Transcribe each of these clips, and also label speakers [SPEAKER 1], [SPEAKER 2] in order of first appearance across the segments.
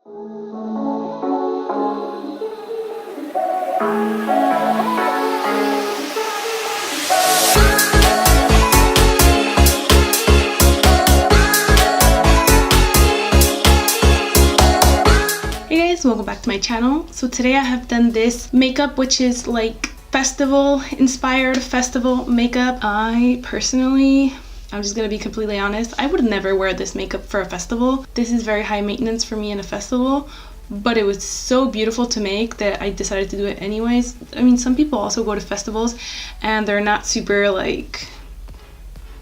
[SPEAKER 1] Welcome back to my channel. So today I have done this makeup, which is like festival inspired festival makeup. I'm just gonna be completely honest, I would never wear this makeup for a festival. This is very high maintenance for me in a festival, but it was so beautiful to make that I decided to do it anyways. I mean, some people also go to festivals and they're not super like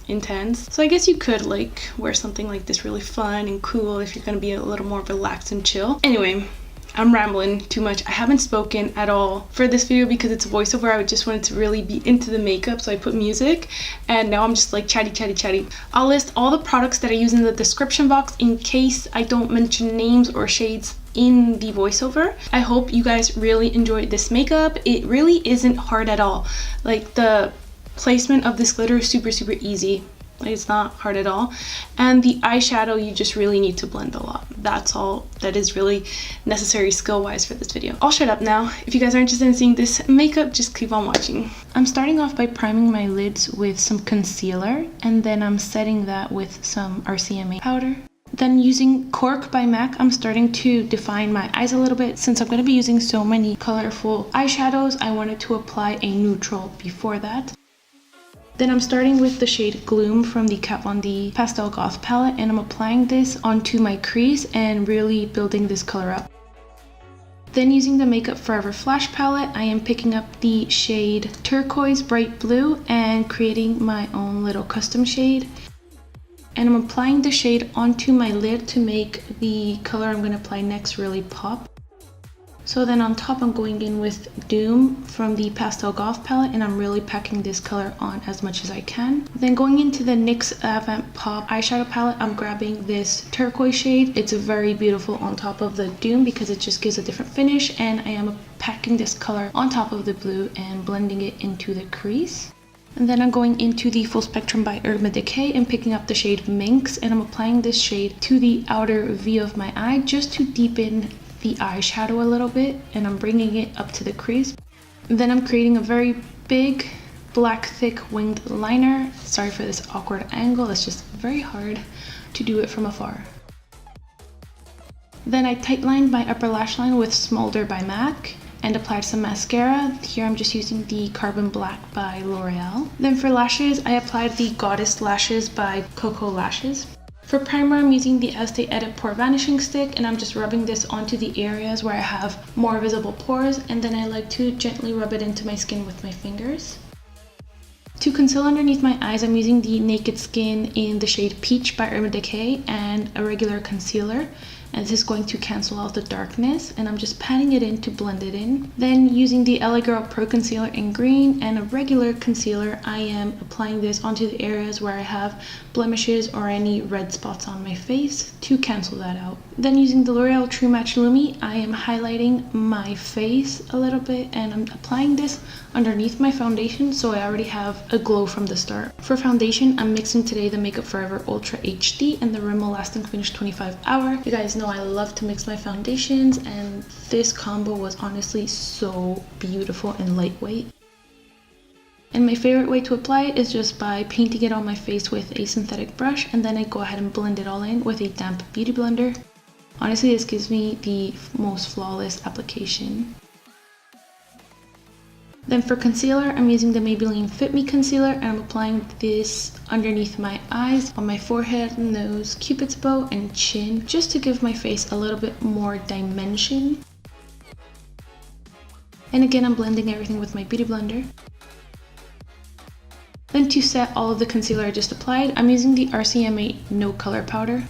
[SPEAKER 1] intense, so I guess you could like wear something like this really fun and cool if you're gonna be a little more relaxed and chill. Anyway, I'm rambling too much. I haven't spoken at all for this video because it's voiceover. I just wanted to really be into the makeup, so I put music, and now I'm just like chatty. I'll list all the products that I use in the description box in case I don't mention names or shades in the voiceover. I hope you guys really enjoyed this makeup. It really isn't hard at all. Like, the placement of this glitter is super easy. Like, it's not hard at all. And the eyeshadow, you just really need to blend a lot. That's all that is really necessary skill wise for this video. I'll shut up now. If you guys are interested in seeing this makeup, just keep on watching. I'm starting off by priming my lids with some concealer, and then I'm setting that with some RCMA powder. Then using Cork by MAC, I'm starting to define my eyes a little bit. Since I'm going to be using so many colorful eyeshadows, I wanted to apply a neutral before that. Then I'm starting with the shade Gloom from the Kat Von D Pastel Goth palette, and I'm applying this onto my crease and really building this color up. Then using the Makeup Forever Flash palette, I am picking up the shade Turquoise Bright Blue and creating my own little custom shade. And I'm applying the shade onto my lid to make the color I'm going to apply next really pop. So then on top, I'm going in with Doom from the Pastel Goth palette, and I'm really packing this color on as much as I can. Then going into the NYX Avant Pop eyeshadow palette, I'm grabbing this turquoise shade. It's very beautiful on top of the Doom because it just gives a different finish, and I am packing this color on top of the blue and blending it into the crease. And then I'm going into the Full Spectrum by Urban Decay and picking up the shade Minx, and I'm applying this shade to the outer V of my eye just to deepen the eyeshadow a little bit, and I'm bringing it up to the crease. Then I'm creating a very big black thick winged liner. Sorry for this awkward angle, it's just very hard to do it from afar. Then I tightlined my upper lash line with Smolder by MAC and applied some mascara. Here I'm just using the Carbon Black by Loreal. Then for lashes, I applied the Goddess Lashes by Koko Lashes. For primer, I'm using the Estee Edit Pore Vanishing Stick, and I'm just rubbing this onto the areas where I have more visible pores, and then I like to gently rub it into my skin with my fingers. To conceal underneath my eyes, I'm using the Naked Skin in the shade Peach by Urban Decay and a regular concealer, and this is going to cancel out the darkness, and I'm just patting it in to blend it in. Then using the LA Girl Pro Concealer in green and a regular concealer, I am applying this onto the areas where I have blemishes or any red spots on my face to cancel that out. Then using the L'Oreal True Match Lumi, I am highlighting my face a little bit, and I'm applying this underneath my foundation so I already have a glow from the start. For foundation, I'm mixing today the Makeup Forever Ultra HD and the Rimmel Lasting Finish 25 Hour. You guys know I love to mix my foundations, and this combo was honestly so beautiful and lightweight. And my favorite way to apply it is just by painting it on my face with a synthetic brush, and then I go ahead and blend it all in with a damp beauty blender. Honestly, this gives me the most flawless application. Then for concealer, I'm using the Maybelline Fit Me Concealer, and I'm applying this underneath my eyes, on my forehead, nose, cupid's bow, and chin, just to give my face a little bit more dimension. And again, I'm blending everything with my beauty blender. Then to set all of the concealer I just applied, I'm using the RCMA No Color Powder.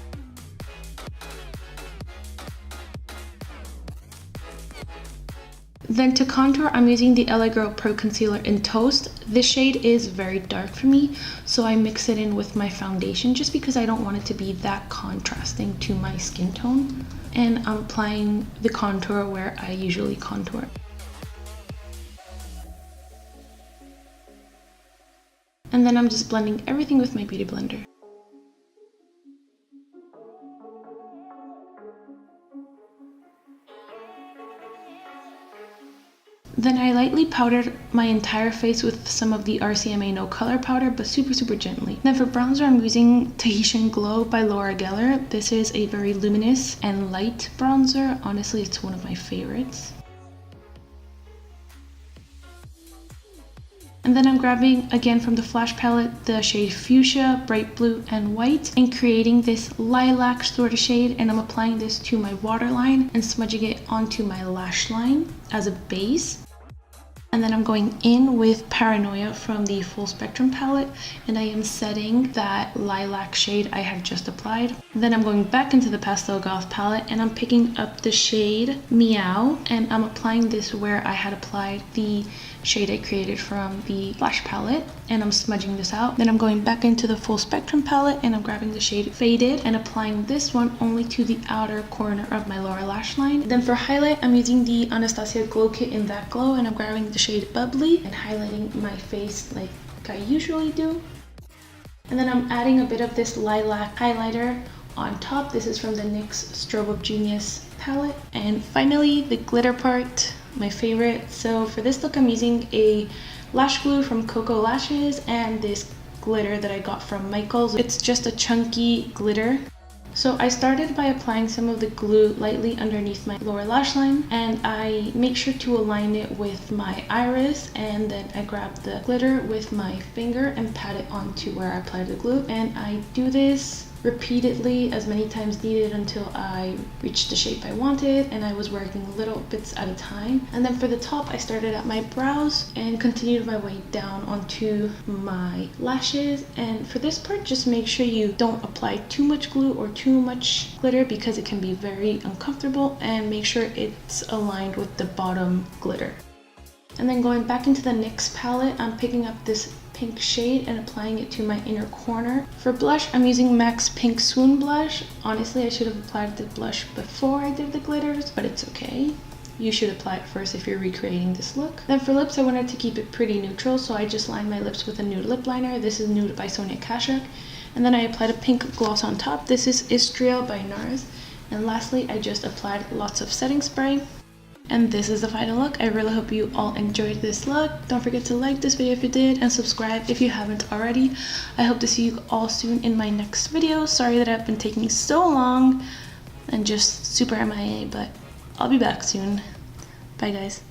[SPEAKER 1] Then to contour, I'm using the LA Girl Pro Concealer in Toast. This shade is very dark for me, so I mix it in with my foundation just because I don't want it to be that contrasting to my skin tone. And I'm applying the contour where I usually contour. And then I'm just blending everything with my beauty blender. Then I lightly powdered my entire face with some of the RCMA No Color powder, but super gently. Then for bronzer, I'm using Tahitian Glow by Loreal. This is a very luminous and light bronzer. Honestly, it's one of my favorites. And then I'm grabbing again from the Flash palette the shade Fuchsia, Bright Blue, and White, and creating this lilac sort of shade, and I'm applying this to my waterline and smudging it onto my lash line as a base. And then I'm going in with Paranoia from the Full Spectrum palette, and I am setting that lilac shade I have just applied. Then I'm going back into the Pastel Goth palette, and I'm picking up the shade Meow, and I'm applying this where I had applied the shade I created from the Lash palette, and I'm smudging this out. Then I'm going back into the Full Spectrum palette, and I'm grabbing the shade Faded and applying this one only to the outer corner of my lower lash line. Then for highlight, I'm using the Anastasia Glow Kit in That Glow, and I'm grabbing the shade Bubbly and highlighting my face like I usually do. And then I'm adding a bit of this lilac highlighter on top. This is from the NYX Strobe of Genius palette. And finally, the glitter part, my favorite. So for this look, I'm using a lash glue from Koko Lashes and this glitter that I got from Michaels. It's just a chunky glitter. So I started by applying some of the glue lightly underneath my lower lash line, and I make sure to align it with my iris, and then I grab the glitter with my finger and pat it onto where I applied the glue. And I do this repeatedly as many times needed until I reached the shape I wanted, and I was working little bits at a time. And then for the top, I started at my brows and continued my way down onto my lashes. And for this part, just make sure you don't apply too much glue or too much glitter because it can be very uncomfortable, and make sure it's aligned with the bottom glitter. And then going back into the NYX palette, I'm picking up this pink shade and applying it to my inner corner. For blush, I'm using MAC's Pink Swoon blush. Honestly, I should have applied the blush before I did the glitters, but it's okay. You should apply it first if you're recreating this look. Then for lips, I wanted to keep it pretty neutral, so I just lined my lips with a nude lip liner. This is Nude by Sonia Kashuk. And then I applied a pink gloss on top. This is Surreal by NARS. And lastly, I just applied lots of setting spray. And this is the final look. I really hope you all enjoyed this look. Don't forget to like this video if you did, and subscribe if you haven't already. I hope to see you all soon in my next video. Sorry that I've been taking so long and just super MIA, but I'll be back soon. Bye guys.